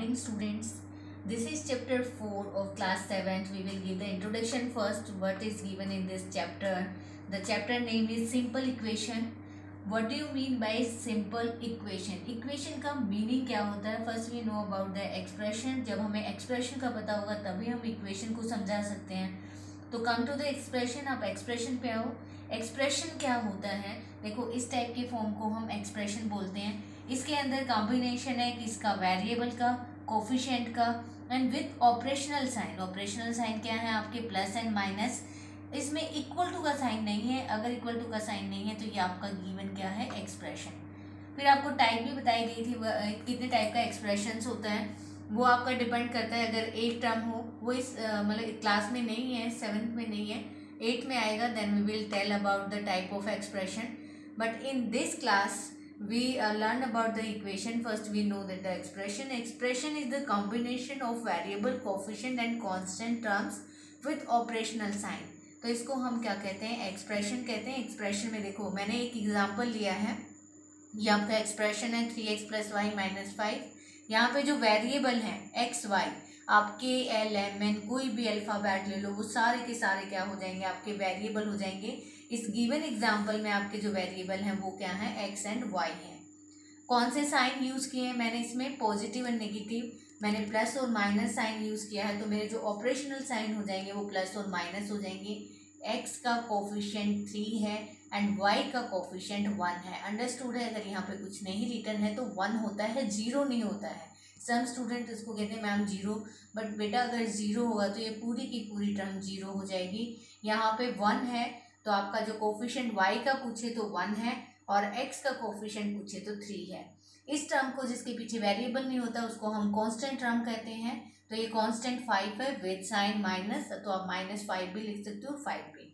morning, students. This is chapter 4 of class 7th. We will give the introduction first. What is given in this chapter? The chapter name is simple equation. What do you mean by simple equation? Equation का meaning क्या होता है? First we know about the expression. जब हमें expression का पता होगा तभी हम equation को समझा सकते हैं. तो कम टू द एक्सप्रेशन, आप एक्सप्रेशन पे आओ. एक्सप्रेशन क्या होता है? देखो, इस टाइप के फॉर्म को हम एक्सप्रेशन बोलते हैं. इसके अंदर कॉम्बिनेशन है किसका? वेरिएबल का, कोफिशिएंट का, and with operational sign. Operational sign क्या है? आपके प्लस एंड माइनस. इसमें इक्वल टू का साइन नहीं है. अगर इक्वल टू का साइन नहीं है तो ये आपका गिवन क्या है? एक्सप्रेशन. फिर आपको टाइप भी बताई गई थी, कितने टाइप का एक्सप्रेशंस होता है. वो आपका डिपेंड करता है. अगर एक टर्म हो, वो इस मतलब क्लास में नहीं है, 7th में नहीं है, 8th में आएगा, then we will tell about the type of expression. But in this class we learn about the equation. First we know that the expression is the combination of variable, coefficient and constant terms with operational sign. तो इसको हम क्या कहते हैं? Expression कहते हैं. Expression में देखो, मैंने एक एग्जांपल लिया है. ये आपका एक्सप्रेशन है 3x + y - 5. यहाँ पे जो वेरिएबल हैं एक्स वाई, आपके एल एम एन कोई भी अल्फ़ाबेट ले लो, वो सारे के सारे क्या हो जाएंगे? आपके वेरिएबल हो जाएंगे. इस गिवन एग्जांपल में आपके जो वेरिएबल हैं वो क्या है? एक्स एंड वाई हैं. कौन से साइन यूज़ किए हैं मैंने? इसमें पॉजिटिव एंड नेगेटिव. मैंने प्लस और माइनस साइन यूज़ किया है, तो मेरे जो ऑपरेशनल साइन हो जाएंगे वो प्लस और माइनस हो जाएंगे. एक्स का कोफिशिएंट 3 है एंड वाई का कोफिशिएंट 1 है. अंडरस्टूड है? अगर यहाँ पे कुछ नहीं रिटर्न है तो 1 होता है, 0 नहीं होता है. सम स्टूडेंट इसको कहते हैं मैम 0, बट बेटा अगर 0 होगा तो ये पूरी की पूरी टर्म 0 हो जाएगी. यहाँ पे 1 है तो आपका जो कोफिशिएंट y का पूछे तो 1 है और x का कोफिशिएंट पूछे तो 3 है. इस टर्म को जिसके पीछे वेरिएबल नहीं होता उसको हम कांस्टेंट टर्म कहते हैं. तो ये कांस्टेंट 5 है विद साइन माइनस, तो आप -5 भी लिख सकते हो, 5 भी.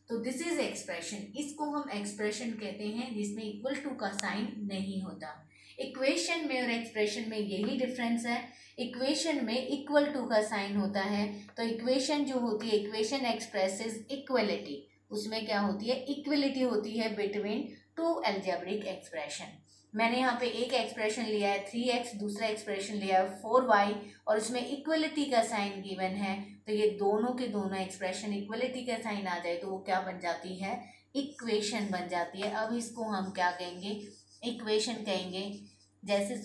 तो दिस इज एक्सप्रेशन. इसको हम एक्सप्रेशन कहते हैं जिसमें इक्वल टू का साइन नहीं होता. इक्वेशन में और एक्सप्रेशन में यही डिफरेंस है. इक्वेशन में इक्वल टू का साइन होता है. तो इक्वेशन जो होती है, इक्वेशन एक्सप्रेसेस इक्वलिटी. उसमें क्या होती है? इक्वलिटी होती है बिटवीन टू अलजेब्रिक एक्सप्रेशन. मैंने यहाँ पे एक एक्सप्रेशन लिया है 3x, दूसरा एक्सप्रेशन लिया है 4y, और इसमें इक्वलिटी का साइन गिवन है. तो ये दोनों के दोनों एक्सप्रेशन इक्वलिटी का साइन आ जाए तो वो क्या बन जाती है? इक्वेशन बन जाती है. अब इसको हम क्या कहेंगे? इक्वेशन कहेंगे. जैसे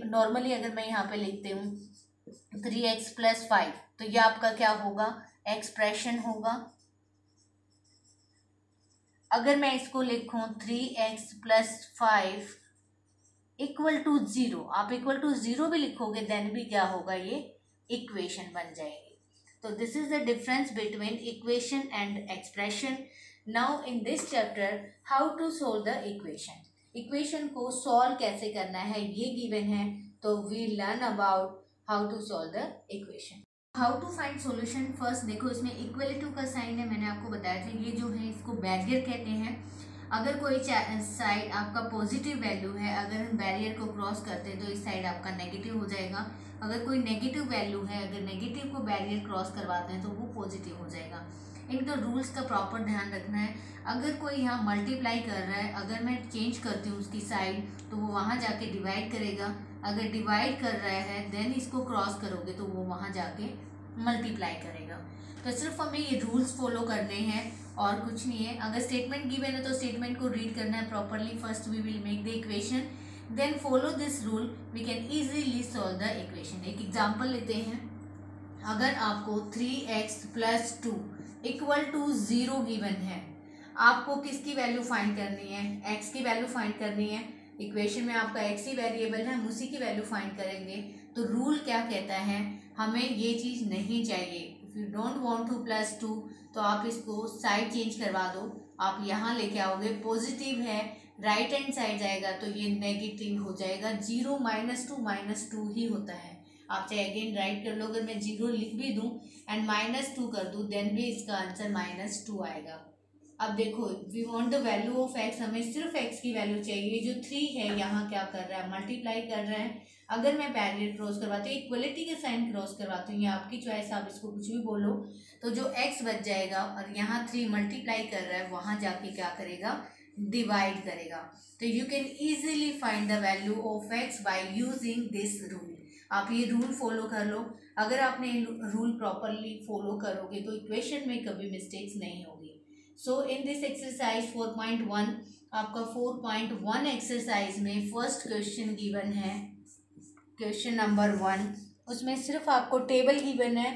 नॉर्मली अगर मैं यहाँ पे लिखती हूँ 3x + 5, तो ये आपका क्या होगा? एक्सप्रेशन होगा. अगर मैं इसको लिखूं 3x + 5 = 0, आप =0 भी लिखोगे देन भी क्या होगा? ये इक्वेशन बन जाएगी. तो this is the difference between equation and expression. Now in this chapter how to solve the equation. Equation को सॉल्व कैसे करना है ये गिवन है. तो we learn about how to solve the equation. How to find solution. First देखो, इसमें equality का साइन है, मैंने आपको बताया था. ये जो है इसको बैरियर कहते हैं. अगर कोई साइड आपका पॉजिटिव वैल्यू है, अगर हम बैरियर को क्रॉस करते हैं तो इस साइड आपका नेगेटिव हो जाएगा. अगर कोई नेगेटिव वैल्यू है, अगर नेगेटिव को बैरियर क्रॉस करवाते हैं तो वो पॉजिटिव हो जाएगा. इनका रूल्स का प्रॉपर ध्यान रखना है. अगर कोई यहाँ मल्टीप्लाई कर रहा है, अगर मैं चेंज करती हूँ उसकी साइड, तो वो वहाँ जाके डिवाइड करेगा. अगर डिवाइड कर रहा है देन इसको क्रॉस करोगे तो वो वहाँ जाके मल्टीप्लाई करेगा. तो सिर्फ हमें ये रूल्स फॉलो करने हैं और कुछ नहीं है. अगर स्टेटमेंट गिवन है तो स्टेटमेंट को रीड करना है properly. First we will make the equation, then follow this rule, we can easily solve the equation. एक एग्जांपल लेते हैं. अगर आपको 3x + 2 = 0 गिवन है, आपको किसकी वैल्यू फाइंड करनी है? x की वैल्यू फाइंड करनी है. इक्वेशन में आपका x ही वेरिएबल है, हम उसी की वैल्यू फाइंड करेंगे. तो रूल क्या कहता है? हमें ये चीज़ नहीं चाहिए. If you don't want to +2 तो आप इसको साइड चेंज करवा दो. आप यहाँ लेके आओगे, पॉजिटिव है, राइट हैंड साइड जाएगा तो ये नेगेटिव हो जाएगा. 0 - 2 ही होता है. आप चाहे अगेन राइट कर लो. अगर मैं 0 लिख भी दूँ एंड -2 कर दूँ देन भी इसका आंसर -2 आएगा. अब देखो, we want the value of x. हमें सिर्फ x की वैल्यू चाहिए. जो 3 है यहाँ क्या कर रहा है? मल्टीप्लाई कर रहा है. अगर मैं बैरियर क्रॉस करवाती हूँ, इक्वलिटी के साइन क्रॉस करवाती हूँ, ये आपकी चॉइस, आप इसको कुछ भी बोलो, तो जो x बच जाएगा और यहाँ 3 मल्टीप्लाई कर रहा है वहाँ जाके क्या करेगा? डिवाइड करेगा। तो you can easily find the value of x by using this rule. आप ये रूल फॉलो कर लो। अगर आपने रूल प्रॉपरली फॉलो करोगे तो इक्वेशन में कभी मिस्टेक्स नहीं होगी। सो इन दिस एक्सरसाइज 4.1, आपका 4.1 एक्सरसाइज में फर्स्ट क्वेश्चन गिवन है, क्वेश्चन नंबर 1। उसमें सिर्फ आपको टेबल गिवन है।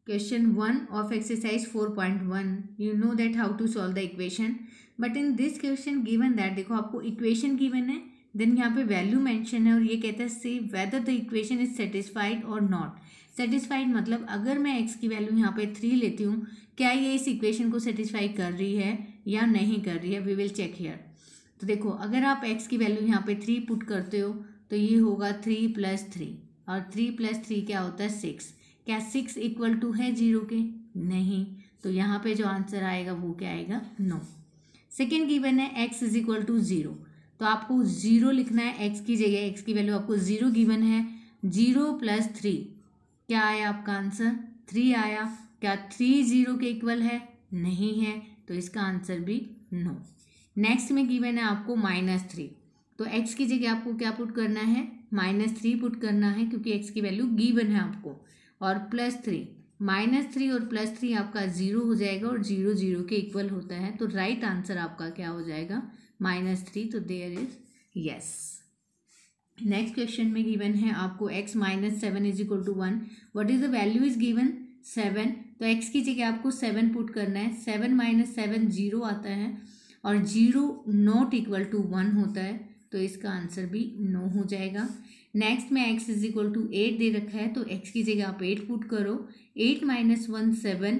Question 1 of exercise 4.1, you know that how to solve the equation, but in this question given that, देखो आपको इक्वेशन गिवन है, देन यहाँ पे वैल्यू मेंशन है और ये कहता है see whether the equation is satisfied और नॉट। सेटिस्फाइड मतलब अगर मैं x की वैल्यू यहाँ पे 3 लेती हूँ, क्या ये इस इक्वेशन को सेटिस्फाई कर रही है या नहीं कर रही है, वी विल चेक हियर। तो देखो अगर आप x की वैल्यू यहाँ पे 3 पुट करते हो तो ये होगा 3 + 3, और 3 + 3 क्या होता है 6। क्या 6 इक्वल टू है 0 के? नहीं। तो यहाँ पे जो आंसर आएगा वो क्या आएगा? नो। सेकेंड गिवन है x इज इक्वल टू 0, तो आपको 0 लिखना है x की जगह। x की वैल्यू आपको 0 गिवन है। 0 + 3 क्या आया आपका आंसर? 3 आया। क्या 3 0 के इक्वल है? नहीं है, तो इसका आंसर भी नो। नेक्स्ट में गिवन है आपको -3, तो x की जगह आपको क्या पुट करना है? -3 पुट करना है, क्योंकि x की वैल्यू गिवन है आपको। और +3, -3 और +3 आपका 0 हो जाएगा, और 0 0 के इक्वल होता है, तो राइट आंसर आपका क्या हो जाएगा? -3। तो there is yes. Next question में गिवन है आपको x - 7 is equal to 1। What is the value is given? 7। तो x की जगह आपको 7 पुट करना है। 7 - 7 0 आता है, और 0 नॉट इक्वल टू 1 होता है, तो इसका आंसर भी नो हो जाएगा। नेक्स्ट में x इज इक्वल टू 8 दे रखा है, तो x की जगह आप 8 पुट करो। 8 - 1 7,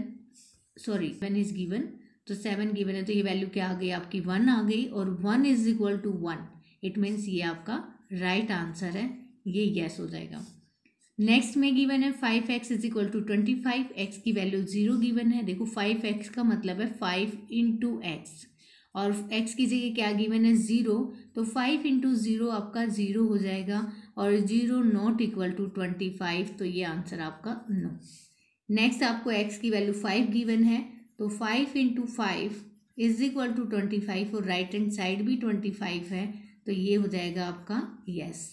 सॉरी 7 इज गिवन, तो 7 गिवन है, तो ये वैल्यू क्या आ गई आपकी? 1 आ गई, और 1 is equal to 1, it means ये आपका राइट आंसर है, ये यस हो जाएगा। नेक्स्ट में गिवन है 5x is equal to 25। x की वैल्यू 0 गिवन है। देखो 5x का मतलब है 5 × x, और x की जगह क्या गिवन है? 0, तो 5 × 0 आपका 0 हो जाएगा, और 0 नॉट इक्वल टू 25, तो ये आंसर आपका नो। नेक्स्ट आपको x की वैल्यू 5 गिवन है, तो 5 × 5 इज इक्वल टू 25, और राइट हैंड साइड भी 25 है, तो ये हो जाएगा आपका यस।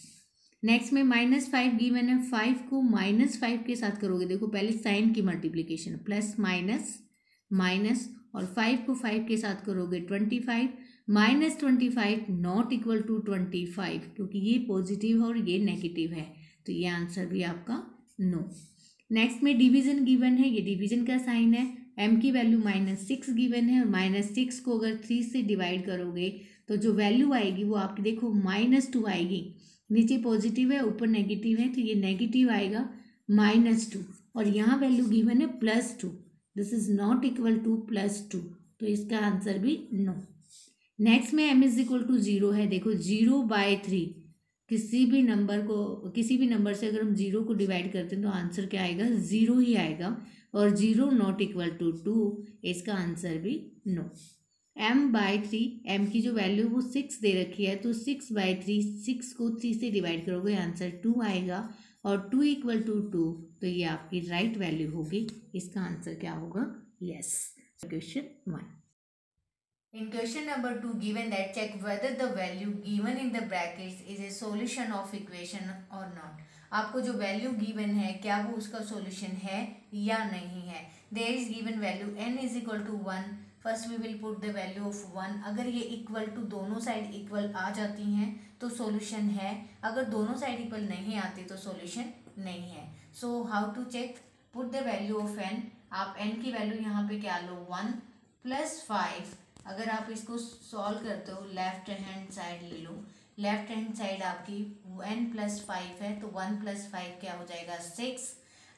नेक्स्ट में -5 गिवन है। 5 को -5 के साथ करोगे, देखो पहले साइन की मल्टीप्लिकेशन, प्लस माइनस माइनस, और 5 को 5 के साथ करोगे 25, -25 नॉट इक्वल टू 25, क्योंकि ये पॉजिटिव है और ये नेगेटिव है, तो ये आंसर भी आपका नो। नेक्स्ट में डिवीजन गिवन है, ये डिवीजन का साइन है। m की वैल्यू -6 गिवन है, और -6 को अगर 3 से डिवाइड करोगे तो जो वैल्यू आएगी वो आपकी देखो -2 आएगी। नीचे पॉजिटिव है, ऊपर नेगेटिव है, तो ये नेगेटिव आएगा -2, और यहाँ वैल्यू गिवन है +2। This is not equal to +2, तो इसका आंसर भी नो। नेक्स्ट में m इज इक्वल टू 0 है। देखो 0/3, किसी भी नंबर से अगर हम 0 को डिवाइड करते हैं तो आंसर क्या आएगा? 0 ही आएगा, और 0 नॉट इक्वल टू 2, इसका आंसर भी नो। m/3, m की जो वैल्यू वो 6 दे रखी है, तो 6/3, 6 को 3 से डिवाइड करोगे आंसर 2 आएगा, और 2 इक्वल टू 2, तो ये आपकी राइट वैल्यू होगी, इसका आंसर क्या होगा? Yes. Question 1। In question number 2, given that check whether the value given in the brackets is a solution of equation or not. आपको जो वैल्यू गिवन है क्या वो उसका सॉल्यूशन है या नहीं है। There is given value n is equal to 1। First we will put the value of 1। अगर ये इक्वल टू दोनों साइड इक्वल आ जाती हैं तो सॉल्यूशन है, अगर दोनों साइड इक्वल नहीं आती तो सॉल्यूशन नहीं है। So how to check? Put the value of n। आप n की वैल्यू यहाँ पे क्या लो? 1 + 5। अगर आप इसको सॉल्व करते हो लेफ्ट हैंड साइड ले लो, लेफ्ट हैंड साइड आपकी n + 5 है, तो 1 + 5 क्या हो जाएगा? 6,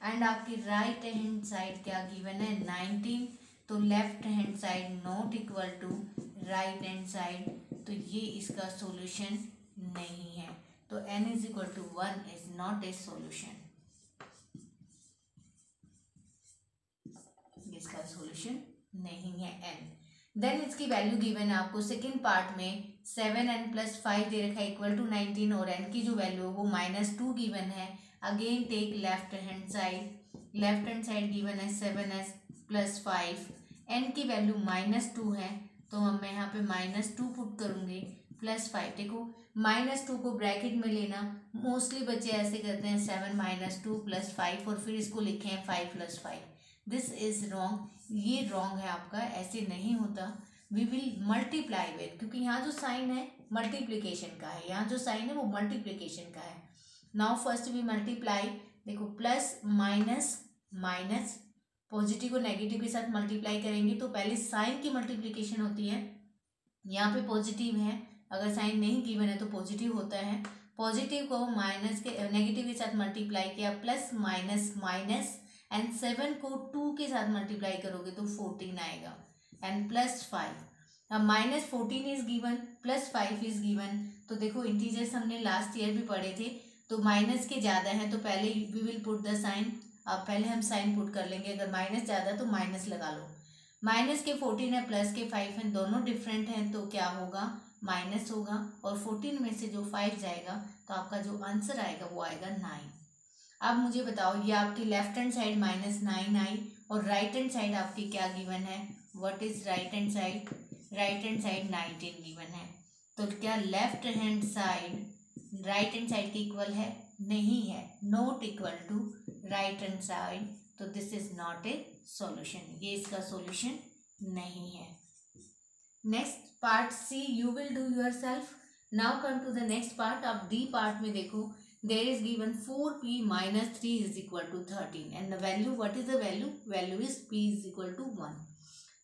एंड आपकी राइट हैंड साइड क्या गिवन है? 19, तो left hand side not equal to right hand side, तो ये इसका सॉल्यूशन नहीं है, तो n is equal to 1 is not a solution, इसका सॉल्यूशन नहीं है n। देन इसकी वैल्यू गिवन है आपको सेकेंड पार्ट में 7n + 5 दे रखा है इक्वल टू 19, और n की जो वैल्यू है वो -2 गिवन है। Again take left hand side given है 7s + 5, n की वैल्यू -2 है, तो मैं यहाँ पे -2 पुट करूँगी +5। देखो -2 को ब्रैकेट में लेना, मोस्टली बच्चे ऐसे करते हैं 7 - 2 +5 और फिर इसको लिखे हैं 5 + 5। दिस इज रॉन्ग, ये रॉन्ग है आपका, ऐसे नहीं होता। वी विल मल्टीप्लाई विद, क्योंकि यहाँ जो साइन है मल्टीप्लिकेशन का है, यहाँ जो साइन है वो मल्टीप्लिकेशन का है। Now first we multiply. देखो प्लस माइनस माइनस, पॉजिटिव को नेगेटिव के साथ मल्टीप्लाई करेंगे तो पहले साइन की मल्टीप्लिकेशन होती है। यहाँ पे पॉजिटिव है, अगर साइन नहीं गिवन है तो पॉजिटिव होता है। पॉजिटिव को माइनस के नेगेटिव के साथ मल्टीप्लाई किया, प्लस माइनस माइनस, एंड 7 को 2 के साथ मल्टीप्लाई करोगे तो 14 आएगा, एंड +5। अब -14 इज गिवन, +5 इज गिवन। तो देखो इंटीजर्स हमने लास्ट ईयर भी पढ़े थे, तो माइनस के ज़्यादा है तो पहले we will put the sign. अब पहले हम साइन पुट कर लेंगे, अगर माइनस ज़्यादा तो माइनस लगा लो। माइनस के 14 है, प्लस के 5 हैं, दोनों डिफरेंट हैं तो क्या होगा, माइनस होगा, और 14 में से जो 5 जाएगा तो आपका जो आंसर आएगा वो आएगा 9। अब मुझे बताओ, ये आपकी लेफ्ट हैंड साइड -9 आई और राइट हैंड साइड आपकी क्या गिवन है, what is right hand side, right hand side 19 given है। तो क्या left hand side right hand side के इक्वल है, नहीं है, not equal to right hand side, तो this is not a solution, ये इसका सॉल्यूशन नहीं है। Next part C you will do yourself. Now come to the next part. अब डी पार्ट में देखो, there is given 4p - 3 is equal to 13 and the value, what is the value, value is p is equal to 1.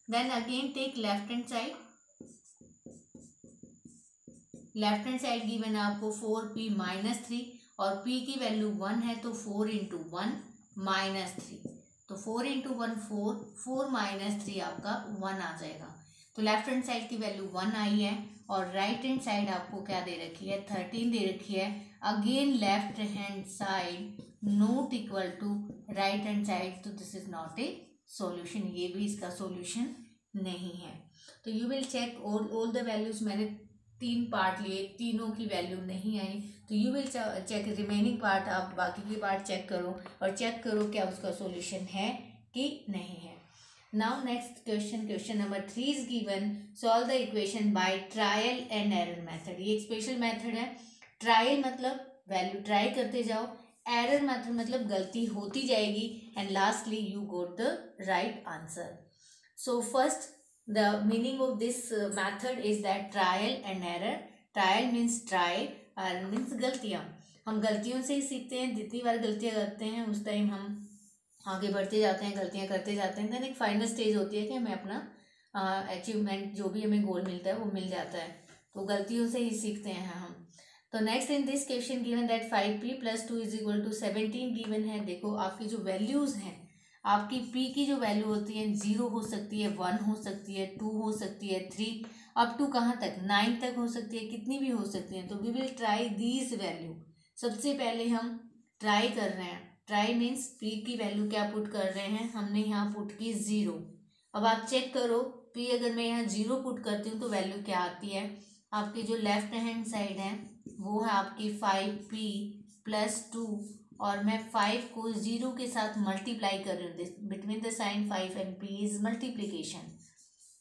Then again take left hand side, left hand side given है आपको 4p - 3 और p की value 1 है तो 4 × 1 -3, तो 4 × 1 4, 4 - 3 आपका 1 आ जाएगा। तो लेफ्ट हैंड साइड की वैल्यू 1 आई है और राइट हैंड साइड आपको क्या दे रखी है, 13 दे रखी है। Again left hand side not equal to right hand side, तो this is not a solution, ये भी इसका सॉल्यूशन नहीं है। तो you will check all the values, मैंने 3 पार्ट लिए, तीनों की वैल्यू नहीं आई, तो you will check remaining part, आप बाकी के पार्ट चेक करो और चेक करो क्या उसका सॉल्यूशन है कि नहीं है। Now next question, question number 3 is given, solve the equation by trial and error method. ये एक स्पेशल मेथड है। ट्रायल मतलब वैल्यू ट्राई करते जाओ, एरर मेथड मतलब गलती होती जाएगी, and lastly you got the right answer. So first the meaning of this method is that trial and error, trial means try, error means गलतियाँ। हम गलतियों से ही सीखते हैं, जितनी बार गलतियाँ करते हैं उस टाइम हम आगे बढ़ते जाते हैं, गलतियाँ करते जाते हैं। देन एक फाइनल स्टेज होती है कि हमें अपना अचीवमेंट, जो भी हमें गोल मिलता है वो मिल जाता है, तो गलतियों से ही सीखते हैं हम। तो next in this question given that 5p + 2 = 17 given है। देखो आपकी जो वैल्यूज़ हैं, आपकी p की जो वैल्यू होती है 0 हो सकती है, 1 हो सकती है, 2 हो सकती है, 3 अप टू कहाँ तक, 9 तक हो सकती है, कितनी भी हो सकती है। तो we will try these value. सबसे पहले हम ट्राई कर रहे हैं, ट्राई मीन्स p की वैल्यू क्या पुट कर रहे हैं, हमने यहाँ पुट की 0। अब आप चेक करो p अगर मैं यहाँ 0 पुट करती हूँ तो वैल्यू क्या आती है। आपकी जो लेफ्ट हैंड साइड है वो है आपकी 5p + 2 और मैं 5 को 0 के साथ मल्टीप्लाई कर रही हूँ, between the sign 5 and p is multiplication.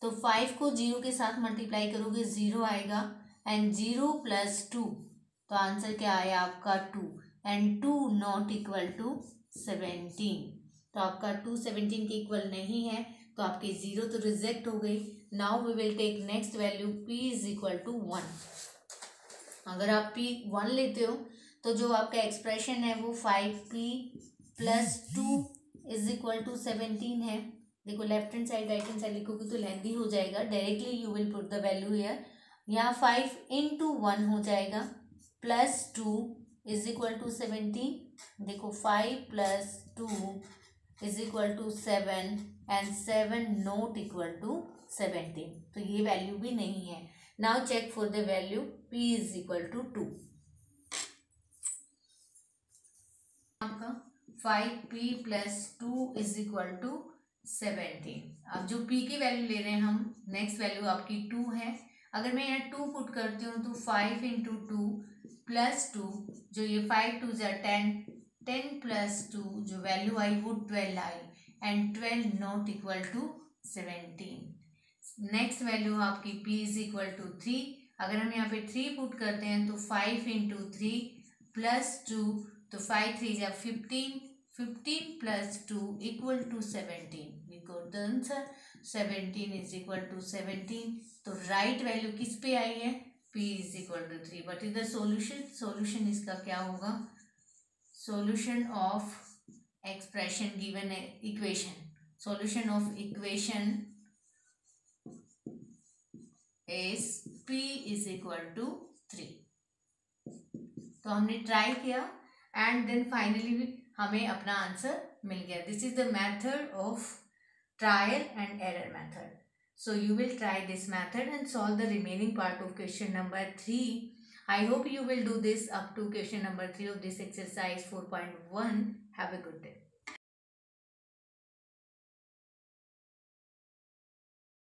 तो 5 को 0 के साथ मल्टीप्लाई करोगे 0 आएगा, एंड 0 + 2, तो आंसर क्या आया आपका 2, एंड 2 नॉट इक्वल टू 17, तो आपका 2 17 के इक्वल नहीं है, तो आपकी 0 तो रिजेक्ट हो गई। Now we will take next value p = 1। अगर आप p 1 लेते हो तो जो आपका एक्सप्रेशन है वो 5p + 2 = 17 है। देखो left hand side right hand side लिखोगे तो लेंदी हो जाएगा, directly you will put the value here. यहाँ 5 × 1 हो जाएगा, +2 = 17। देखो 5 + 2 = 7 एंड 7 नॉट इक्वल टू 17, तो ये वैल्यू भी नहीं है। Now check for the value p = 2। आपका 5p + 2 = 17। अब जो p की वैल्यू ले रहे हैं हम, नेक्स्ट वैल्यू आपकी 2 है। अगर मैं यहाँ 2 पुट करती हूँ तो 5 × 2 + 2, जो ये 5 2 = 10, 10 + 2 जो वैल्यू आई वो 12 I, and 12 not equal to 17। Next value आपकी p इज इक्वल टू 3। अगर हम यहाँ पे 3 पुट करते हैं तो 5 इंटू 3 प्लस 2, तो 5 3 या 15, 15 plus 2 equal to 17। We got the answer 17 is equal to 17। तो राइट वैल्यू किस पे आई है, p is equal to 3। What is the solution, solution इसका क्या होगा, solution of expression given equation, solution of equation is p is equal to 3। तो हमने ट्राई किया एंड देन फाइनली हमें अपना आंसर मिल गया। This is the method of trial and error method. So you will try this method and solve the remaining part of question number 3. I hope you will do this up to question number 3 of this exercise 4.1. Have a good day.